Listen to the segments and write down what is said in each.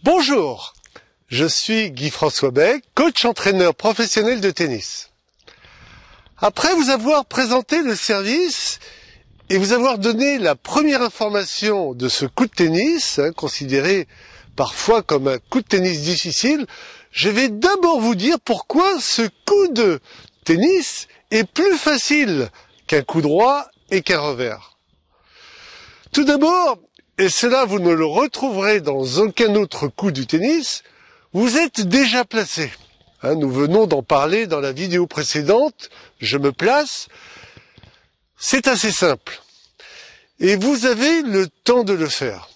Bonjour, je suis Guy-François Beck, coach entraîneur professionnel de tennis. Après vous avoir présenté le service et vous avoir donné la première information de ce coup de tennis, considéré parfois comme un coup de tennis difficile, je vais d'abord vous dire pourquoi ce coup de tennis est plus facile qu'un coup droit et qu'un revers. Tout d'abord, et cela vous ne le retrouverez dans aucun autre coup du tennis, vous êtes déjà placé. Nous venons d'en parler dans la vidéo précédente, je me place. C'est assez simple. Et vous avez le temps de le faire.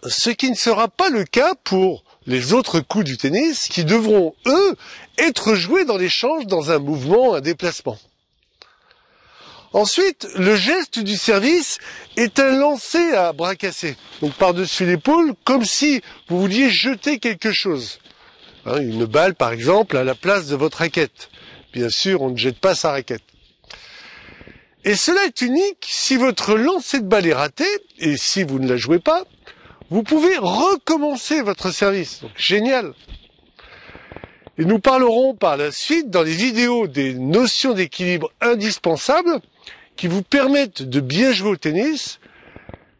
Ce qui ne sera pas le cas pour les autres coups du tennis qui devront, eux, être joués dans l'échange, dans un mouvement, un déplacement. Ensuite, le geste du service est un lancer à bras cassés, donc par-dessus l'épaule, comme si vous vouliez jeter quelque chose. Une balle, par exemple, à la place de votre raquette. Bien sûr, on ne jette pas sa raquette. Et cela est unique si votre lancer de balle est raté, et si vous ne la jouez pas, vous pouvez recommencer votre service. Donc, génial. Et nous parlerons par la suite dans les vidéos des notions d'équilibre indispensables qui vous permettent de bien jouer au tennis.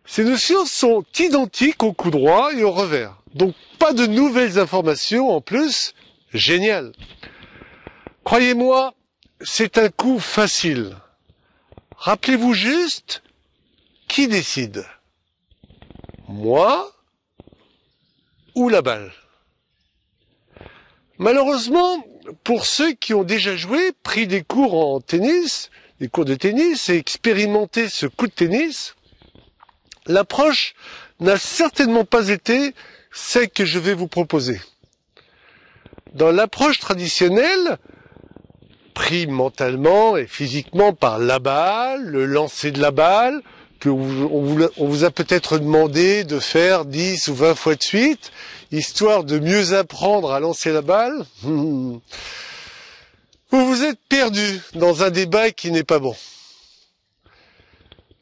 Ces notions sont identiques au coup droit et au revers. Donc pas de nouvelles informations en plus. Génial. Croyez-moi, c'est un coup facile. Rappelez-vous juste, qui décide? Moi ou la balle? Malheureusement, pour ceux qui ont déjà joué, pris des cours en tennis, des cours de tennis et expérimenté ce coup de tennis, l'approche n'a certainement pas été celle que je vais vous proposer. Dans l'approche traditionnelle, pris mentalement et physiquement par la balle, le lancer de la balle, on vous a peut-être demandé de faire 10 ou 20 fois de suite, histoire de mieux apprendre à lancer la balle, vous vous êtes perdu dans un débat qui n'est pas bon.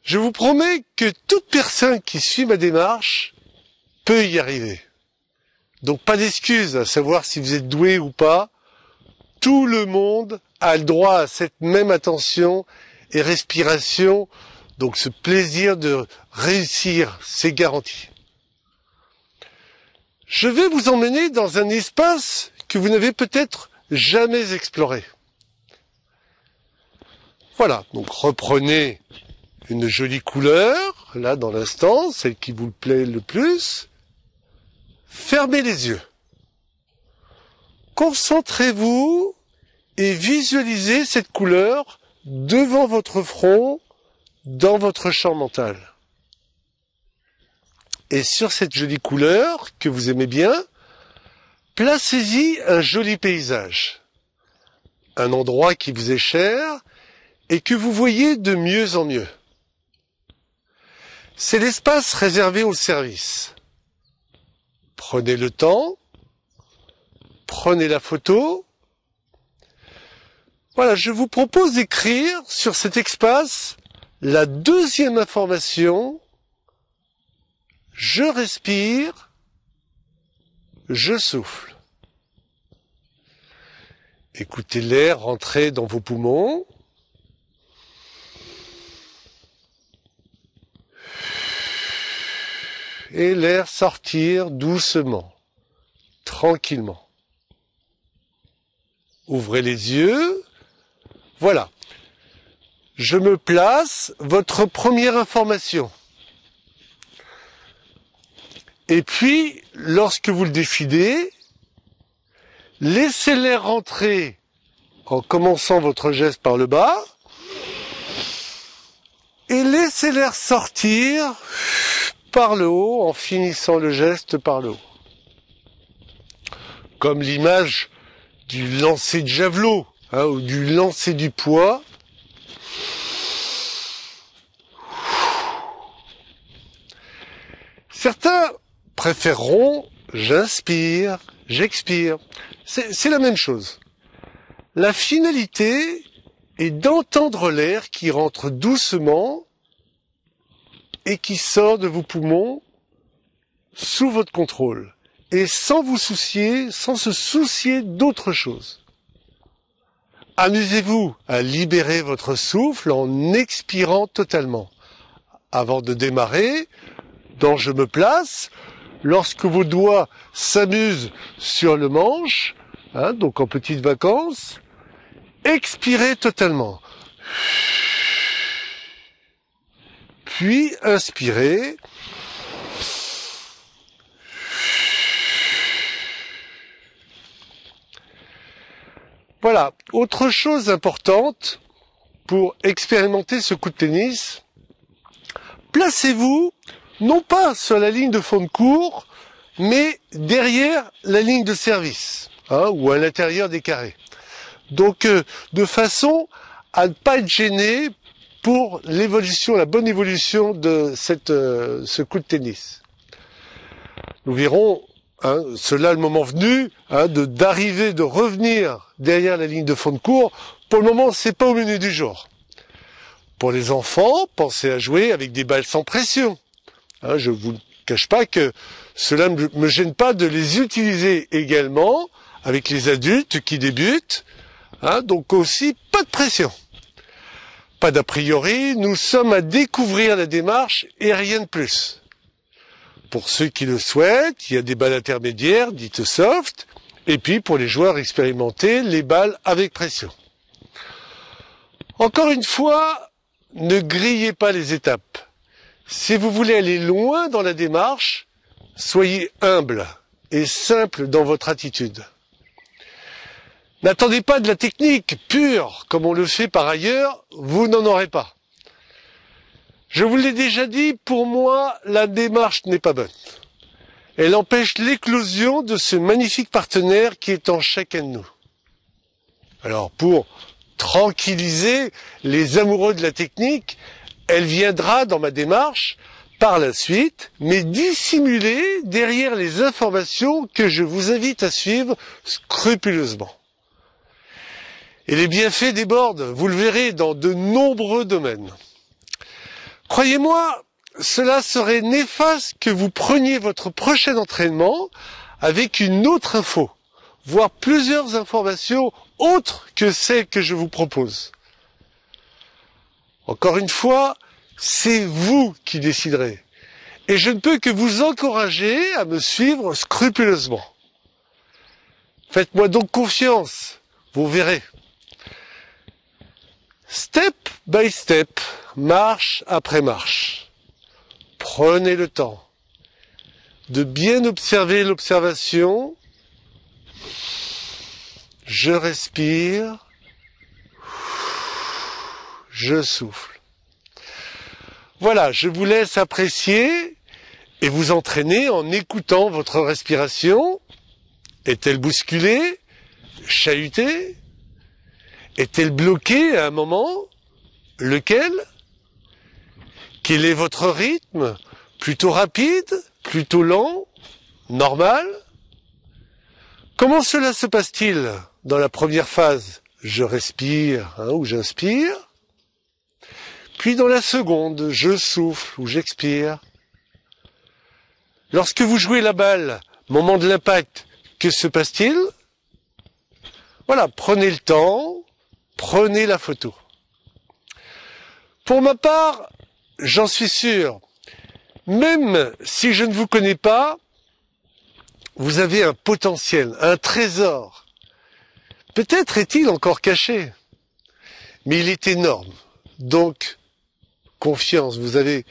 Je vous promets que toute personne qui suit ma démarche peut y arriver. Donc pas d'excuse à savoir si vous êtes doué ou pas. Tout le monde a le droit à cette même attention et respiration. Donc ce plaisir de réussir, c'est garanti. Je vais vous emmener dans un espace que vous n'avez peut-être jamais exploré. Voilà, donc reprenez une jolie couleur, là dans l'instant, celle qui vous plaît le plus. Fermez les yeux. Concentrez-vous et visualisez cette couleur devant votre front, dans votre champ mental. Et sur cette jolie couleur, que vous aimez bien, placez-y un joli paysage. Un endroit qui vous est cher et que vous voyez de mieux en mieux. C'est l'espace réservé au service. Prenez le temps, prenez la photo. Voilà, je vous propose d'écrire sur cet espace la deuxième information. Je respire, je souffle. Écoutez l'air rentrer dans vos poumons. Et l'air sortir doucement, tranquillement. Ouvrez les yeux. Voilà. Je me place, votre première information. Et puis, lorsque vous le décidez, laissez l'air rentrer en commençant votre geste par le bas et laissez l'air sortir par le haut en finissant le geste par le haut. Comme l'image du lancer de javelot ou du lancer du poids. Certains préféreront j'inspire, j'expire. C'est la même chose. La finalité est d'entendre l'air qui rentre doucement et qui sort de vos poumons sous votre contrôle et sans se soucier d'autre chose. Amusez-vous à libérer votre souffle en expirant totalement. Avant de démarrer, dans Je me place, lorsque vos doigts s'amusent sur le manche, donc en petites vacances, expirez totalement. Puis inspirez. Voilà, autre chose importante pour expérimenter ce coup de tennis, placez-vous non pas sur la ligne de fond de court, mais derrière la ligne de service, ou à l'intérieur des carrés. Donc de façon à ne pas être gêné pour l'évolution, la bonne évolution de ce coup de tennis. Nous verrons cela le moment venu, d'arriver, de revenir derrière la ligne de fond de court. Pour le moment, c'est pas au menu du jour. Pour les enfants, pensez à jouer avec des balles sans pression. Je vous cache pas que cela ne me gêne pas de les utiliser également avec les adultes qui débutent. Donc aussi, pas de pression. Pas d'a priori, nous sommes à découvrir la démarche et rien de plus. Pour ceux qui le souhaitent, il y a des balles intermédiaires, dites soft, et puis pour les joueurs expérimentés, les balles avec pression. Encore une fois, ne grillez pas les étapes. Si vous voulez aller loin dans la démarche, soyez humble et simple dans votre attitude. N'attendez pas de la technique pure, comme on le fait par ailleurs, vous n'en aurez pas. Je vous l'ai déjà dit, pour moi, la démarche n'est pas bonne. Elle empêche l'éclosion de ce magnifique partenaire qui est en chacun de nous. Alors, pour tranquilliser les amoureux de la technique, elle viendra dans ma démarche par la suite, mais dissimulée derrière les informations que je vous invite à suivre scrupuleusement. Et les bienfaits débordent, vous le verrez, dans de nombreux domaines. Croyez-moi, cela serait néfaste que vous preniez votre prochain entraînement avec une autre info, voire plusieurs informations autres que celles que je vous propose. Encore une fois, c'est vous qui déciderez. Et je ne peux que vous encourager à me suivre scrupuleusement. Faites-moi donc confiance, vous verrez. Step by step, marche après marche. Prenez le temps de bien observer l'observation. Je respire. Je souffle. Voilà, je vous laisse apprécier et vous entraîner en écoutant votre respiration. Est-elle bousculée? Chahutée? Est-elle bloquée à un moment? Lequel? Quel est votre rythme? Plutôt rapide? Plutôt lent? Normal? Comment cela se passe-t-il dans la première phase? Je respire ou j'inspire. Puis dans la seconde, je souffle ou j'expire. Lorsque vous jouez la balle, moment de l'impact, que se passe-t-il? Voilà, prenez le temps, prenez la photo. Pour ma part, j'en suis sûr, même si je ne vous connais pas, vous avez un potentiel, un trésor. Peut-être est-il encore caché, mais il est énorme. Donc, confiance, vous avez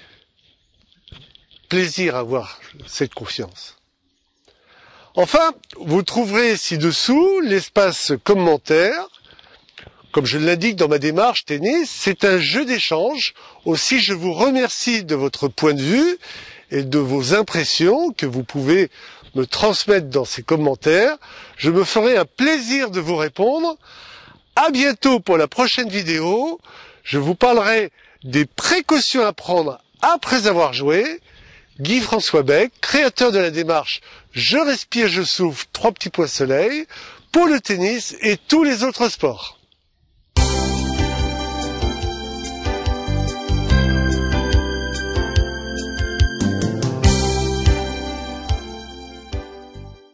plaisir à avoir cette confiance. Enfin, vous trouverez ci-dessous l'espace commentaire. Comme je l'indique dans ma démarche tennis, c'est un jeu d'échange. Aussi, je vous remercie de votre point de vue et de vos impressions que vous pouvez me transmettre dans ces commentaires. Je me ferai un plaisir de vous répondre. À bientôt pour la prochaine vidéo. Je vous parlerai des précautions à prendre après avoir joué. Guy François Bec, créateur de la démarche Je respire, je souffle, 3 petits points soleil, pour le tennis et tous les autres sports.